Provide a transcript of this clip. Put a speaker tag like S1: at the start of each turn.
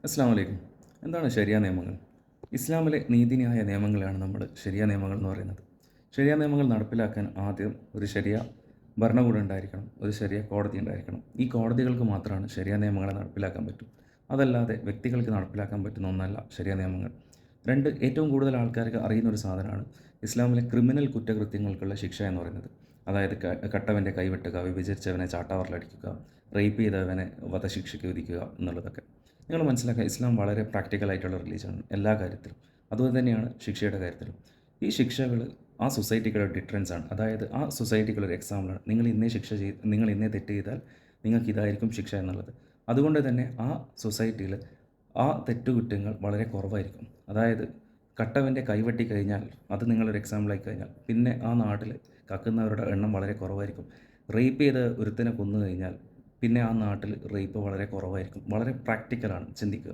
S1: അസ്സലാമു അലൈക്കും. എന്താണ് ശരിയ നിയമങ്ങൾ? ഇസ്ലാമിലെ നീതിന്യായ നിയമങ്ങളാണ് നമ്മൾ ശരിയ നിയമങ്ങൾ എന്ന് പറയുന്നത്. ശരിയ നിയമങ്ങൾ നടപ്പിലാക്കാൻ ആദ്യം ഒരു ശരിയ ഭരണകൂടം ഉണ്ടായിരിക്കണം, ഒരു ശരിയ കോടതി ഉണ്ടായിരിക്കണം. ഈ കോടതികൾക്ക് മാത്രമാണ് ശരിയ നിയമങ്ങളെ നടപ്പിലാക്കാൻ പറ്റൂ. അതല്ലാതെ വ്യക്തികൾക്ക് നടപ്പിലാക്കാൻ പറ്റുന്ന ഒന്നല്ല ശരിയ നിയമങ്ങൾ. ഏറ്റവും കൂടുതൽ ആൾക്കാർക്ക് അറിയുന്ന ഒരു സാധനമാണ് ഇസ്ലാമിലെ ക്രിമിനൽ കുറ്റകൃത്യങ്ങൾക്കുള്ള ശിക്ഷ എന്ന് പറയുന്നത്. അതായത് കട്ടവൻ്റെ കൈവെട്ടുക, വിഭജിച്ചവനെ ചാട്ടവാറിലടിക്കുക, റേപ്പ് ചെയ്തവനെ വധശിക്ഷയ്ക്ക് വിധിക്കുക എന്നുള്ളതൊക്കെ. നിങ്ങൾ മനസ്സിലാക്കുക, ഇസ്ലാം വളരെ പ്രാക്ടിക്കലായിട്ടുള്ള റിലീജിയനാണ് എല്ലാ കാര്യത്തിലും. അതുപോലെ തന്നെയാണ് ശിക്ഷയുടെ കാര്യത്തിലും. ഈ ശിക്ഷകൾ ആ സൊസൈറ്റിക്കുള്ള ഡിറ്ററൻസ് ആണ്. അതായത് ആ സൊസൈറ്റിക്കുള്ളൊരു എക്സാമ്പിളാണ്. നിങ്ങൾ ഇന്നേ തെറ്റ് ചെയ്താൽ നിങ്ങൾക്ക് ഇതായിരിക്കും ശിക്ഷ എന്നുള്ളത്. അതുകൊണ്ട് തന്നെ ആ സൊസൈറ്റിയിൽ ആ തെറ്റുകുറ്റങ്ങൾ വളരെ കുറവായിരിക്കും. അതായത് കട്ടവൻ്റെ കൈവെട്ടി കഴിഞ്ഞാൽ, അത് നിങ്ങളൊരു എക്സാമ്പിളായി കഴിഞ്ഞാൽ, പിന്നെ ആ നാട്ടിൽ കക്കുന്നവരുടെ എണ്ണം വളരെ കുറവായിരിക്കും. റേപ്പ് ചെയ്ത് ഒരുത്തനെ കൊന്നു കഴിഞ്ഞാൽ പിന്നെ ആ നാട്ടിൽ റേപ്പ് വളരെ കുറവായിരിക്കും. വളരെ പ്രാക്ടിക്കലാണ്, ചിന്തിക്കുക.